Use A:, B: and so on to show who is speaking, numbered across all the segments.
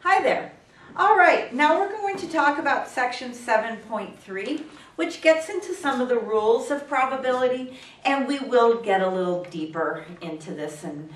A: Hi there. All right, now we're going to talk about section 7.3, which gets into some of the rules of probability, and we will get a little deeper into this and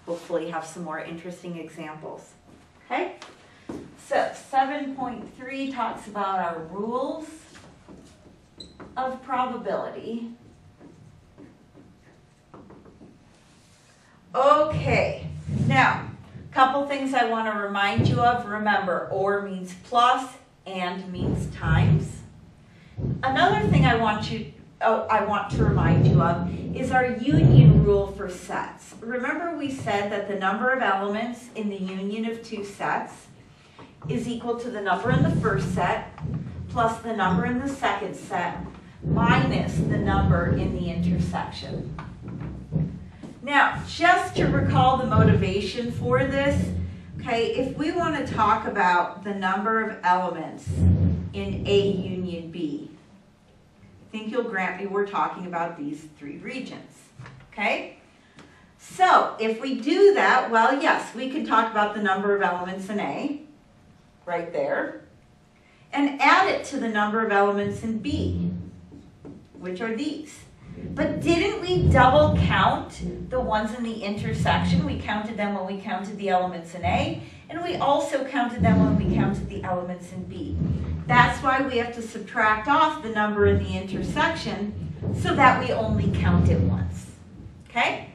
A: hopefully have some more interesting examples. Okay? So 7.3 talks about our rules of probability. Okay, now, couple things I want to remind you of. Remember, or means plus, and means times. Another thing I want to remind you of is our union rule for sets. Remember we said that the number of elements in the union of two sets is equal to the number in the first set plus the number in the second set minus the number in the intersection. Now, just to recall the motivation for this, okay, if we want to talk about the number of elements in A union B, I think you'll grant me we're talking about these three regions, okay? So, if we do that, well, yes, we can talk about the number of elements in A, right there, and add it to the number of elements in B, which are these. But didn't we double count the ones in the intersection? We counted them when we counted the elements in A, and we also counted them when we counted the elements in B. That's why we have to subtract off the number in the intersection so that we only count it once. Okay?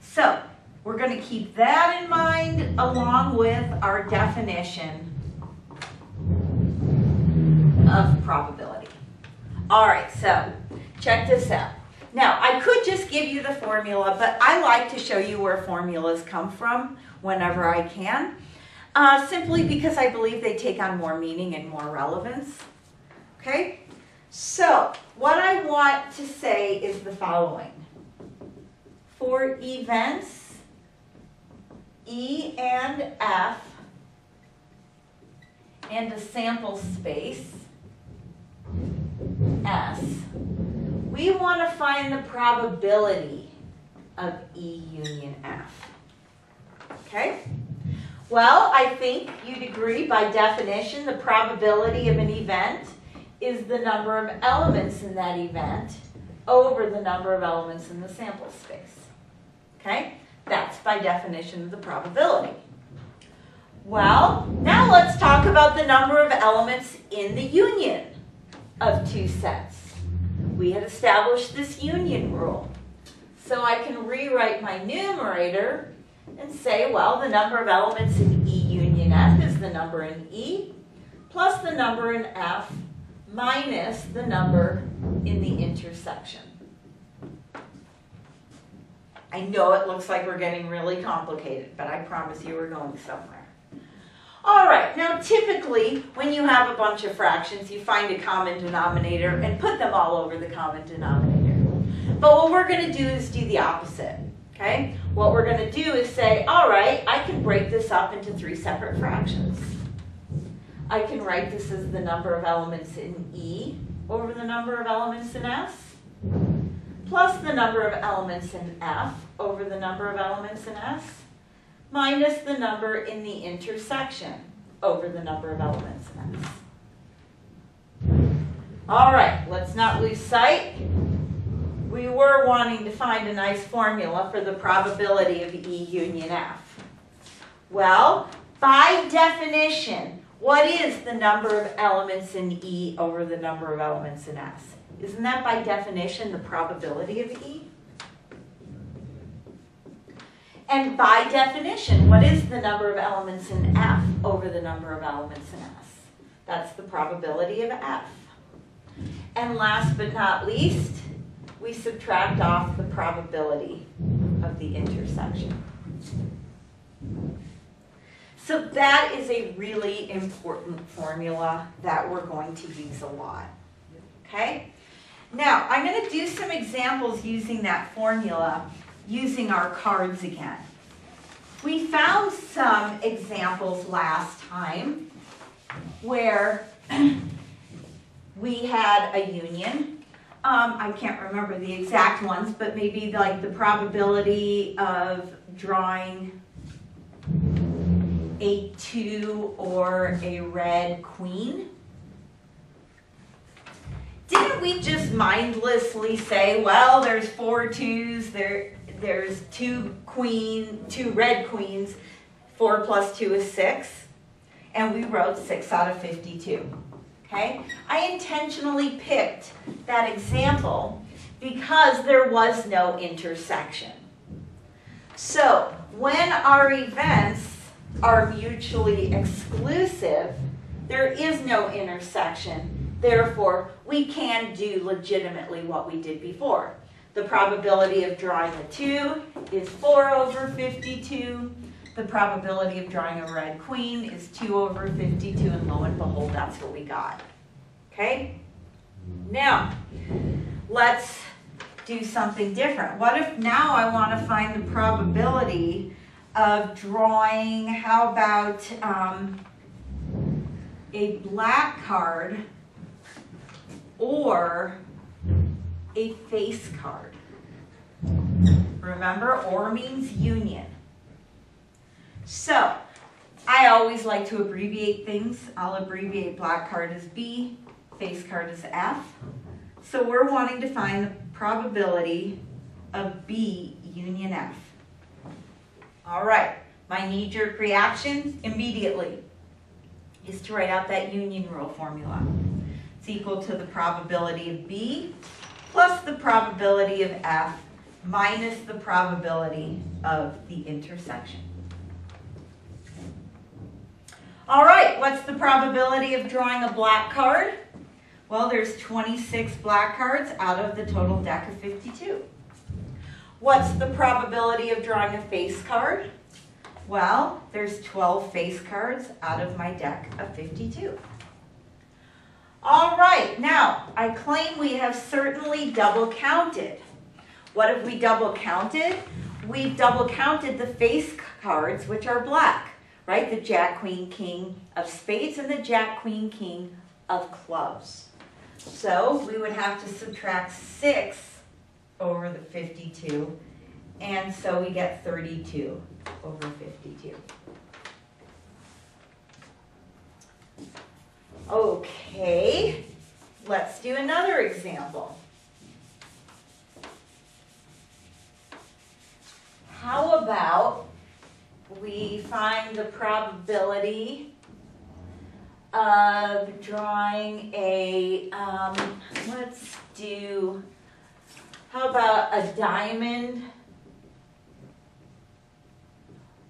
A: So, we're going to keep that in mind along with our definition of probability. All right, so check this out. Now, I could just give you the formula, but I like to show you where formulas come from whenever I can, simply because I believe they take on more meaning and more relevance. Okay? So, what I want to say is the following. For events E and F and a sample space S, we want to find the probability of E union F. Okay? Well, I think you'd agree by definition the probability of an event is the number of elements in that event over the number of elements in the sample space. Okay? That's by definition the probability. Well, now let's talk about the number of elements in the union of two sets. We had established this union rule. So I can rewrite my numerator and say, well, the number of elements in E union F is the number in E plus the number in F minus the number in the intersection. I know it looks like we're getting really complicated, but I promise you we're going somewhere. All right, now typically when you have a bunch of fractions, you find a common denominator and put them all over the common denominator. But what we're going to do is do the opposite, okay? What we're going to do is say, all right, I can break this up into three separate fractions. I can write this as the number of elements in E over the number of elements in S, plus the number of elements in F over the number of elements in S, minus the number in the intersection over the number of elements in S. All right, let's not lose sight. We were wanting to find a nice formula for the probability of E union F. Well, by definition, what is the number of elements in E over the number of elements in S? Isn't that by definition the probability of E? And by definition, what is the number of elements in F over the number of elements in S? That's the probability of F. And last but not least, we subtract off the probability of the intersection. So that is a really important formula that we're going to use a lot. Okay? Now, I'm going to do some examples using that formula using our cards again. We found some examples last time where we had a union. I can't remember the exact ones, but maybe like the probability of drawing a 2 or a red queen? Didn't we just mindlessly say, well, there's 4 2s, there's 2 red queens, 4 plus 2 is 6, and we wrote 6 out of 52, okay? I intentionally picked that example because there was no intersection. So, when our events are mutually exclusive, there is no intersection. Therefore, we can do legitimately what we did before. The probability of drawing a 2 is 4 over 52. The probability of drawing a red queen is 2 over 52, and lo and behold, that's what we got. Okay? Now, let's do something different. What if now I want to find the probability of drawing, how about a black card or a face card? Remember, or means union. So, I always like to abbreviate things. I'll abbreviate black card as B, face card as F. So we're wanting to find the probability of B union F. All right, my knee-jerk reaction immediately is to write out that union rule formula. It's equal to the probability of B plus the probability of F minus the probability of the intersection. All right, what's the probability of drawing a black card? Well, there's 26 black cards out of the total deck of 52. What's the probability of drawing a face card? Well, there's 12 face cards out of my deck of 52. All right, now, I claim we have certainly double counted. What have we double counted? We've double counted the face cards, which are black, right? The Jack, Queen, King of spades and the Jack, Queen, King of clubs. So we would have to subtract 6 over the 52, and so we get 32 over 52. Okay, let's do another example. How about we find the probability of drawing a, let's do, how about a diamond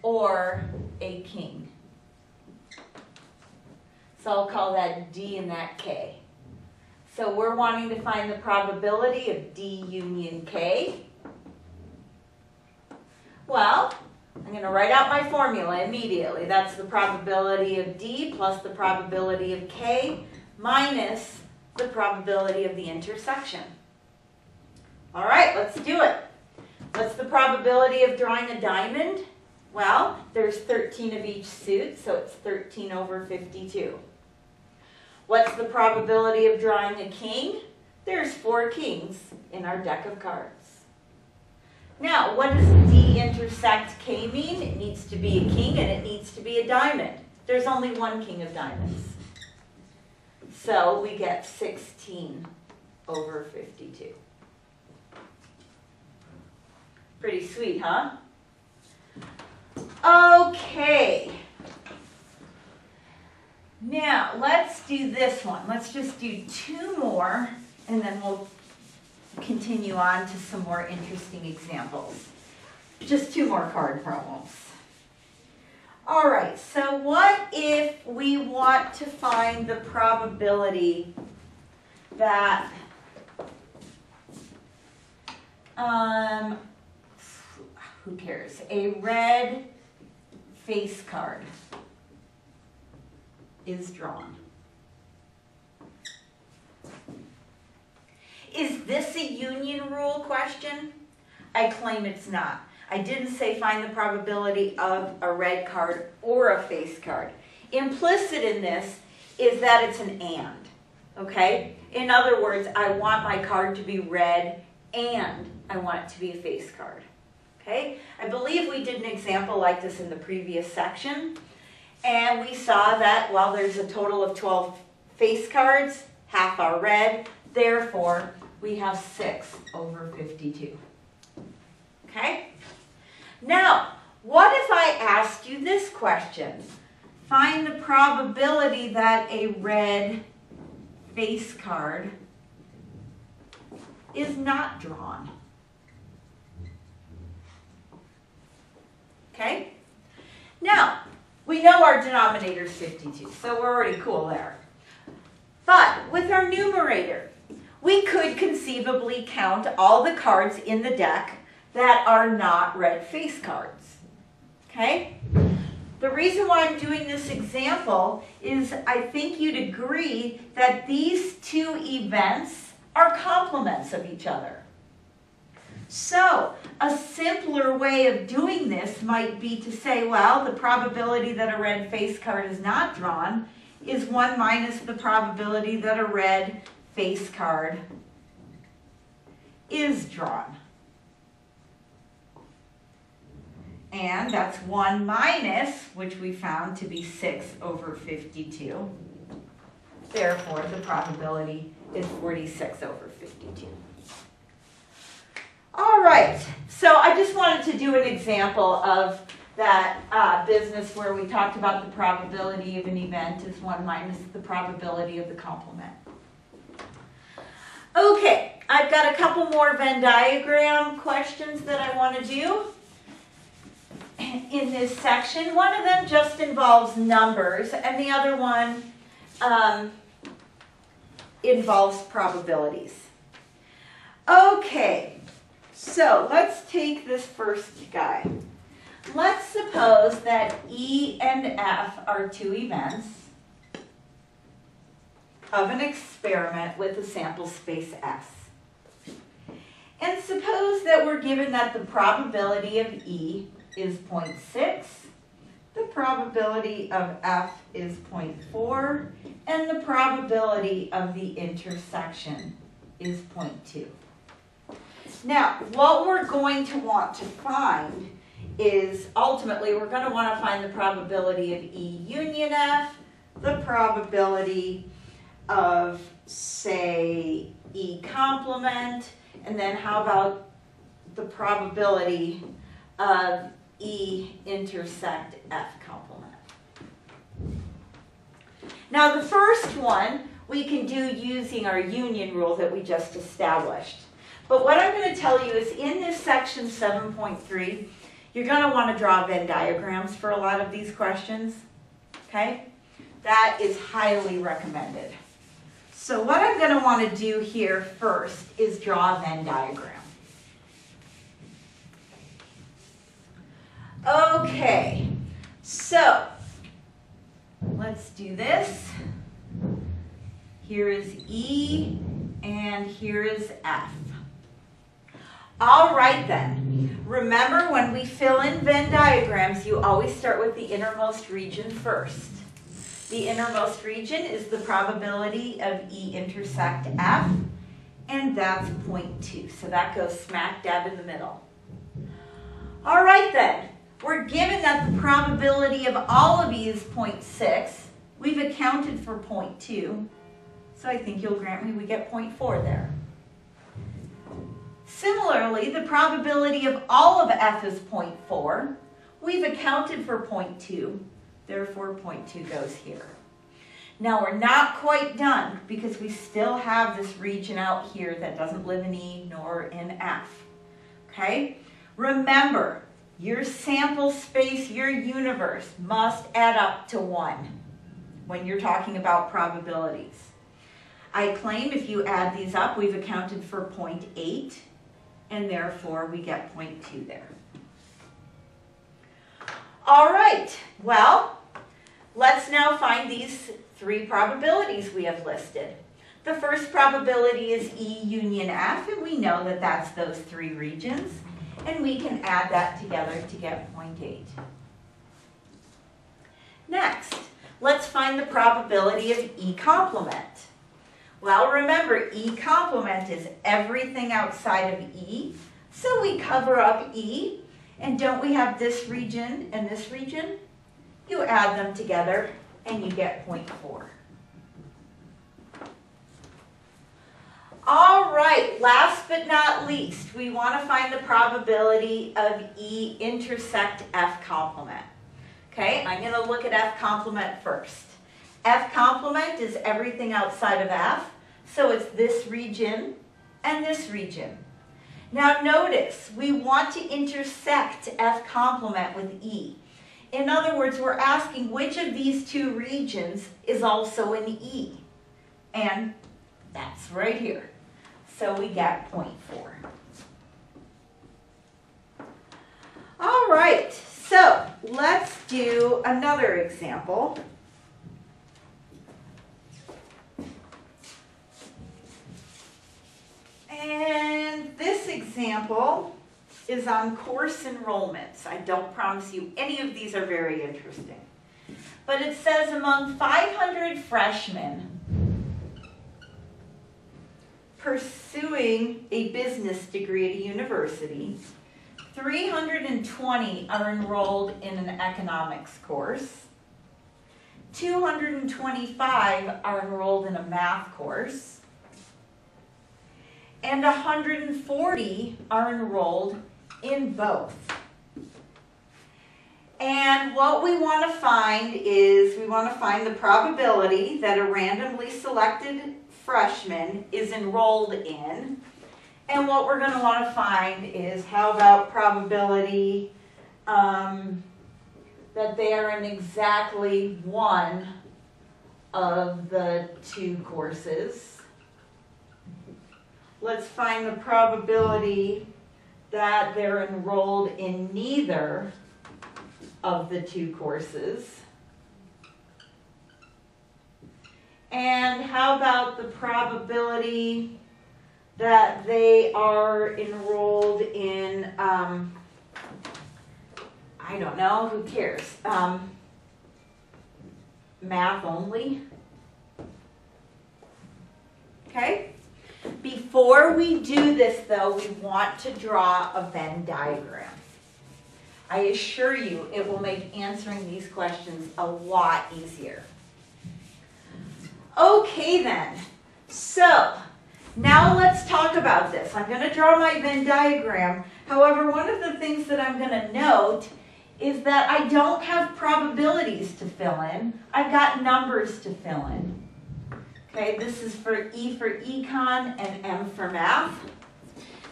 A: or a king? So I'll call that D and that K. So we're wanting to find the probability of D union K. Well, I'm going to write out my formula immediately. That's the probability of D plus the probability of K minus the probability of the intersection. All right, let's do it. What's the probability of drawing a diamond? Well, there's 13 of each suit, so it's 13 over 52. What's the probability of drawing a king? There's 4 kings in our deck of cards. Now, what does D intersect K mean? It needs to be a king and it needs to be a diamond. There's only 1 king of diamonds. So we get 16 over 52. Pretty sweet, huh? Okay. Now, let's do this one. Let's just do 2 more, and then we'll continue on to some more interesting examples. Just 2 more card problems. All right, so what if we want to find the probability that who cares? A red face card is drawn. Is this a union rule question? I claim it's not. I didn't say find the probability of a red card or a face card. Implicit in this is that it's an and, okay? In other words, I want my card to be red and I want it to be a face card, okay? I believe we did an example like this in the previous section. And we saw that, well, there's a total of 12 face cards, half are red, therefore we have 6 over 52. Okay? Now, what if I asked you this question? Find the probability that a red face card is not drawn. Okay? Now, we know our denominator is 52, so we're already cool there. But with our numerator, we could conceivably count all the cards in the deck that are not red face cards. Okay? The reason why I'm doing this example is I think you'd agree that these two events are complements of each other. So, a simpler way of doing this might be to say, well, the probability that a red face card is not drawn is 1 minus the probability that a red face card is drawn. And that's 1 minus, which we found to be 6 over 52. Therefore, the probability is 46 over 52. All right, so I just wanted to do an example of that business where we talked about the probability of an event is 1 minus the probability of the complement. Okay, I've got a couple more Venn diagram questions that I want to do in this section. One of them just involves numbers, and the other one involves probabilities. Okay, so let's take this first guy. Let's suppose that E and F are two events of an experiment with a sample space S. And suppose that we're given that the probability of E is 0.6, the probability of F is 0.4, and the probability of the intersection is 0.2. Now, what we're going to want to find is, ultimately, we're going to want to find the probability of E union F, the probability of, say, E complement, and then how about the probability of E intersect F complement. Now, the first one we can do using our union rule that we just established. But what I'm going to tell you is in this section 7.3, you're going to want to draw Venn diagrams for a lot of these questions, okay? That is highly recommended. So what I'm going to want to do here first is draw a Venn diagram. Okay, so let's do this. Here is E and here is F. All right then, remember when we fill in Venn diagrams, you always start with the innermost region first. The innermost region is the probability of E intersect F, and that's 0.2. So that goes smack dab in the middle. All right then, we're given that the probability of all of E is 0.6. We've accounted for 0.2. So I think you'll grant me we get 0.4 there. Similarly, the probability of all of F is 0.4. We've accounted for 0.2. Therefore, 0.2 goes here. Now, we're not quite done because we still have this region out here that doesn't live in E nor in F. Okay? Remember, your sample space, your universe, must add up to 1 when you're talking about probabilities. I claim if you add these up, we've accounted for 0.8, and therefore we get 0.2 there. All right, well, let's now find these 3 probabilities we have listed. The first probability is E union F, and we know that that's those 3 regions, and we can add that together to get 0.8. Next, let's find the probability of E complement. Well, remember, E complement is everything outside of E, so we cover up E, and don't we have this region and this region? You add them together and you get 0.4. All right, last but not least, we want to find the probability of E intersect F complement. Okay, I'm going to look at F complement first. F complement is everything outside of F, so it's this region and this region. Now notice, we want to intersect F complement with E. In other words, we're asking which of these two regions is also in E. And that's right here. So we get 0.4. All right, so let's do another example. And this example is on course enrollments. I don't promise you any of these are very interesting. But it says among 500 freshmen pursuing a business degree at a university, 320 are enrolled in an economics course, 225 are enrolled in a math course, and 140 are enrolled in both. And what we want to find is we want to find the probability that a randomly selected freshman is enrolled in. And what we're going to want to find is how about probability that they are in exactly one of the two courses. Let's find the probability that they're enrolled in neither of the two courses. And how about the probability that they are enrolled in, I don't know, who cares? Math only. Okay? Before we do this, though, we want to draw a Venn diagram. I assure you it will make answering these questions a lot easier. Okay then, so now let's talk about this. I'm going to draw my Venn diagram. However, one of the things that I'm going to note is that I don't have probabilities to fill in. I've got numbers to fill in. Okay, this is for E for econ and M for math.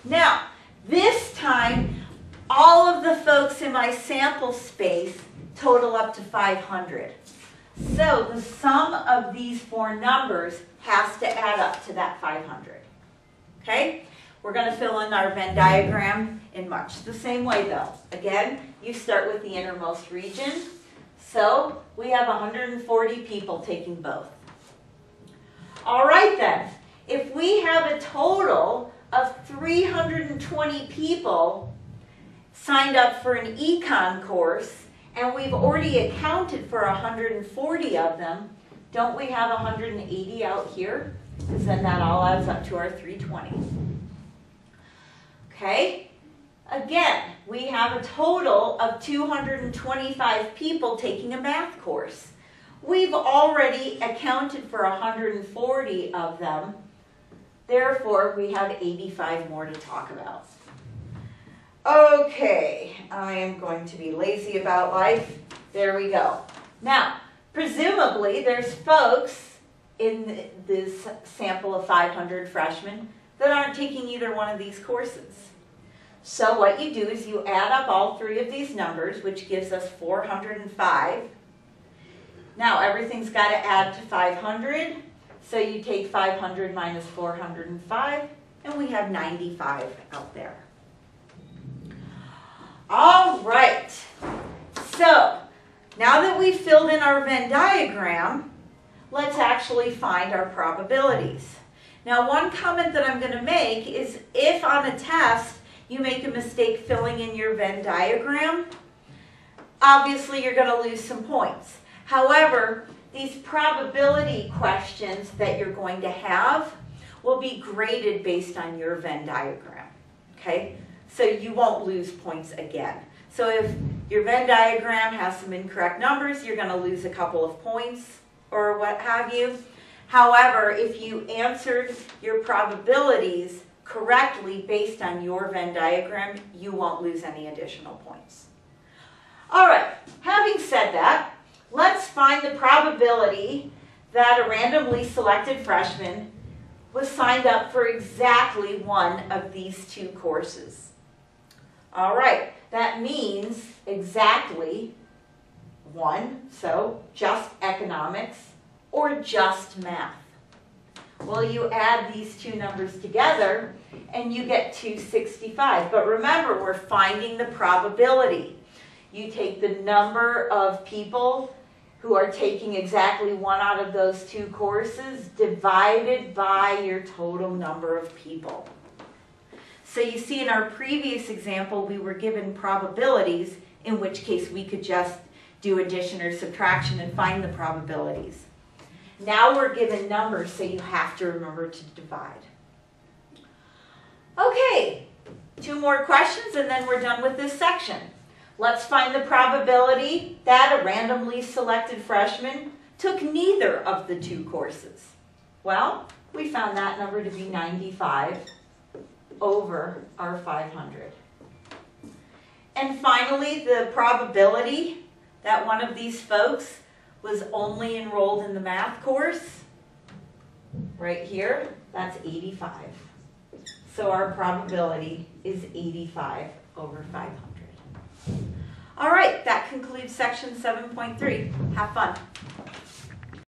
A: Now, this time, all of the folks in my sample space total up to 500. So the sum of these four numbers has to add up to that 500. Okay? We're going to fill in our Venn diagram in much the same way though. Again, you start with the innermost region. So we have 140 people taking both. All right then, if we have a total of 320 people signed up for an econ course, and we've already accounted for 140 of them, don't we have 180 out here? Because then that all adds up to our 320. Okay? Again, we have a total of 225 people taking a math course. We've already accounted for 140 of them. Therefore, we have 85 more to talk about. Okay, I am going to be lazy about life. There we go. Now, presumably, there's folks in this sample of 500 freshmen that aren't taking either one of these courses. So what you do is you add up all three of these numbers, which gives us 405. Now, everything's got to add to 500. So you take 500 minus 405, and we have 95 out there. All right, so now that we've filled in our Venn diagram, let's actually find our probabilities. Now, one comment that I'm going to make is if on a test you make a mistake filling in your Venn diagram, obviously you're going to lose some points. However, these probability questions that you're going to have will be graded based on your Venn diagram, okay? So you won't lose points again. So if your Venn diagram has some incorrect numbers, you're going to lose a couple of points or what have you. However, if you answered your probabilities correctly based on your Venn diagram, you won't lose any additional points. All right, having said that, let's find the probability that a randomly selected freshman was signed up for exactly one of these two courses. All right, that means exactly one, so just economics or just math. Well, you add these two numbers together and you get 265. But remember, we're finding the probability. You take the number of people who are taking exactly one out of those two courses divided by your total number of people. So you see in our previous example, we were given probabilities, in which case we could just do addition or subtraction and find the probabilities. Now we're given numbers, so you have to remember to divide. Okay, 2 more questions and then we're done with this section. Let's find the probability that a randomly selected freshman took neither of the 2 courses. Well, we found that number to be 95 over our 500. And finally, the probability that one of these folks was only enrolled in the math course, right here, that's 85. So our probability is 85 over 500. All right, that concludes section 7.3. Have fun.